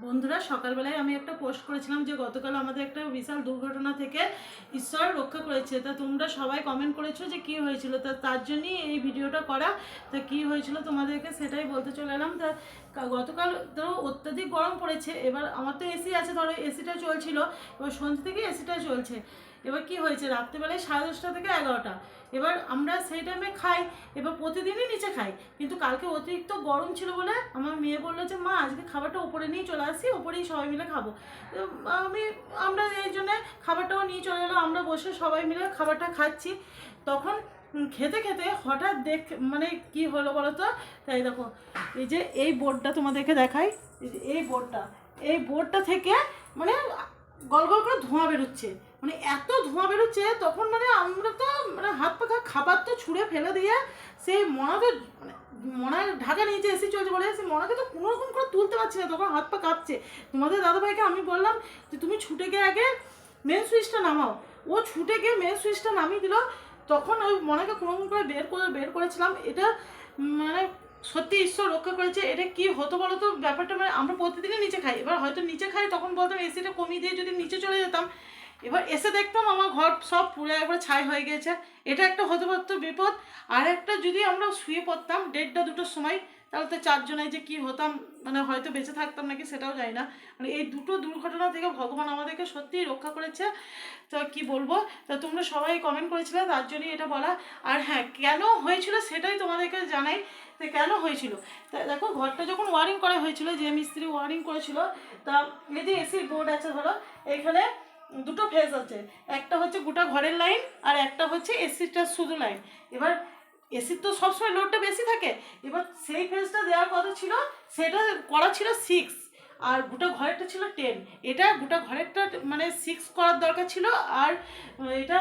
বন্ধুরা, সকালবেলায় আমি একটা পোস্ট করেছিলাম যে গতকাল আমাদের একটা বিশাল দুর্ঘটনা থেকে ঈশ্বর রক্ষা করেছে। তা তোমরা সবাই কমেন্ট করেছো যে কী হয়েছিল, তার জন্যই এই ভিডিওটা করা। তা কী হয়েছিল তোমাদেরকে সেটাই বলতে চলে এলাম। তা গতকাল ধরো অত্যাধিক গরম পড়েছে, এবার আমার তো এসি আছে, ধরো এসিটা চলছিল, এবার সন্ধ্যে থেকে এসিটা চলছে। এবার কি হয়েছে, রাত্রেবেলায় 10:30 থেকে 11টা, এবার আমরা সেই টাইমে খাই, এবার প্রতিদিনই নিচে খাই, কিন্তু কালকে অতিরিক্ত গরম ছিল বলে আমার মেয়ে বললো যে মা আজকে খাবারটা উপরে নিয়ে চলে আসি, উপরেই সবাই মিলে খাবো। তো আমরা এই জন্যে খাবারটাও নিয়ে চলে এলো, আমরা বসে সবাই মিলে খাবারটা খাচ্ছি। তখন খেতে খেতে হঠাৎ মানে কি হলো বলো তো। তাই দেখো, এই যে এই বোর্ডটা তোমাদেরকে দেখাই, এই বোর্ডটা থেকে মানে গল গল করে ধোঁয়া বেরোচ্ছে, মানে এত ধোঁয়া বেরোচ্ছে। তখন মানে আমরা তো মানে হাত পাখা খাবার তো ছুঁড়ে ফেলে দিয়ে সেই মনাকে মানে মনার ঢাকা নিচে এসে চলছে বলে সেই মনাকে তো কোনো রকম করে তুলতে পারছি না, তখন হাত পা কাঁপছে। তোমাদের দাদাভাইকে আমি বললাম যে তুমি ছুটে গিয়ে আগে মেন সুইচটা নামাও। ও ছুটে গিয়ে মেন সুইচটা নামিয়ে দিল। তখন ওই মনাকে কোনো রকম করে বের করেছিলাম। এটা মানে সত্যি ঈশ্বর রক্ষা করেছে। এটা কি হতো বলো তো ব্যাপারটা, মানে আমরা প্রতিদিনই নিচে খাই, এবার হয়তো নিচে খাই তখন বলতাম এসিটা কমিয়ে দিয়ে যদি নিচে চলে যেতাম, এবার এসে দেখতাম আমার ঘর সব পুরো একবার ছাই হয়ে গেছে। এটা একটা হতে পারতো বিপদ। আর একটা যদি আমরা শুয়ে পড়তাম 1:30-2টোর সময়, তাহলে তো চারজনায় যে কী হতাম, মানে হয়তো বেঁচে থাকতাম নাকি সেটাও জানি না। মানে এই দুটো দুর্ঘটনা থেকে ভগবান আমাদেরকে সত্যিই রক্ষা করেছে। তো কি বলবো, তা তোমরা সবাই কমেন্ট করেছিলে, তার জন্যই এটা বলা। আর হ্যাঁ, কেন হয়েছিল সেটাই তোমাদেরকে জানাই। তো কেন হয়েছিল, তা দেখো ঘরটা যখন ওয়ারিং করা হয়েছিল, যে মিস্ত্রি ওয়ারিং করেছিল, তা এই যে এসির বোর্ড আছে ধরো, এইখানে দুটো ফেজ আছে, একটা হচ্ছে গোটা ঘরের লাইন আর একটা হচ্ছে এসিটা শুধু লাইন। এবার এসির তো সবসময় লোডটা বেশি থাকে, এবার সেই ফেজটা দেওয়ার কথা ছিল, সেটা করা ছিল 6 আর গোটা ঘরেরটা ছিল 10। এটা গোটা ঘরেরটা মানে 6 করার দরকার ছিল, আর এটা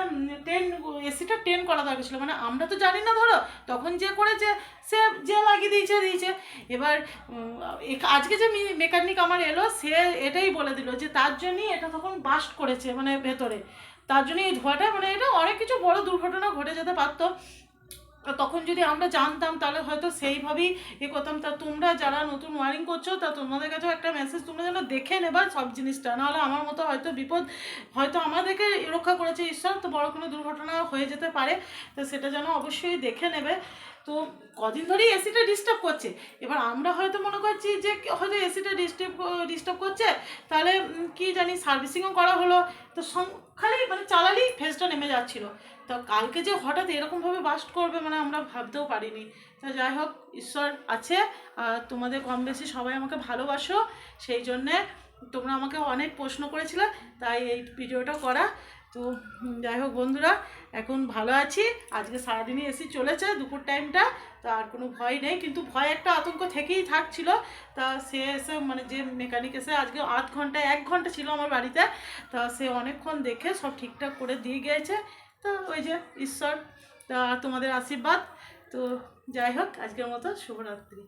10, এসিটা 10 করা দরকার ছিল। মানে আমরা তো জানি না, ধরো তখন যে করেছে সে যে লাগিয়ে দিয়েছে। এবার আজকে যে মেকানিক আমার এলো, সে এটাই বলে দিল যে তার জন্যই এটা তখন বাস্ট করেছে, মানে ভেতরে, তার জন্যই এই ধোঁয়াটা, মানে এটা অনেক কিছু বড় দুর্ঘটনা ঘটে যেতে পারতো। তখন যদি আমরা জানতাম তাহলে হয়তো সেইভাবেই করতাম। তা তোমরা যারা নতুন ওয়ারিং করছো, তা তোমাদের কাছেও একটা মেসেজ, তোমরা যেন দেখে নেবা সব জিনিসটা, নাহলে আমার মতো হয়তো বিপদ, হয়তো আমাদেরকে রক্ষা করেছে ঈশ্বর, তো বড় কোনো দুর্ঘটনা হয়ে যেতে পারে। তো সেটা যেন অবশ্যই দেখে নেবে। তো কদিন ধরেই এসিটা ডিস্টার্ব করছে, এবার আমরা হয়তো মনে করছি যে হয়তো এসিটা ডিস্টার্ব করছে, তাহলে কি জানি সার্ভিসিংও করা হলো, তো খালি মানে চালালেই ফেজটা নেমে যাচ্ছিলো। তো কালকে যে হঠাৎ এরকমভাবে বাস্ট করবে মানে আমরা ভাবতেও পারিনি। তো যাই হোক, ঈশ্বর আছে। তোমাদের কম বেশি সবাই আমাকে ভালোবাসো, সেই জন্যে তোমরা আমাকে অনেক প্রশ্ন করেছিলে, তাই এই ভিডিওটা করা। তো যাই হোক বন্ধুরা, এখন ভালো আছি। আজকে সারাদিনই এসি চলেছে দুপুর টাইমটা, তা আর কোনো ভয় নেই, কিন্তু ভয় একটা আতঙ্ক থেকেই থাকছিল। তা সে এসে মানে যে মেকানিক এসে আজকে 1 ঘন্টা ছিল আমার বাড়িতে, তা সে অনেকক্ষণ দেখে সব ঠিকঠাক করে দিয়ে গিয়েছে। তো ওই যে ঈশ্বর, তা তোমাদের আশীর্বাদ। তো যাই হোক, আজকের মতো শুভরাত্রি।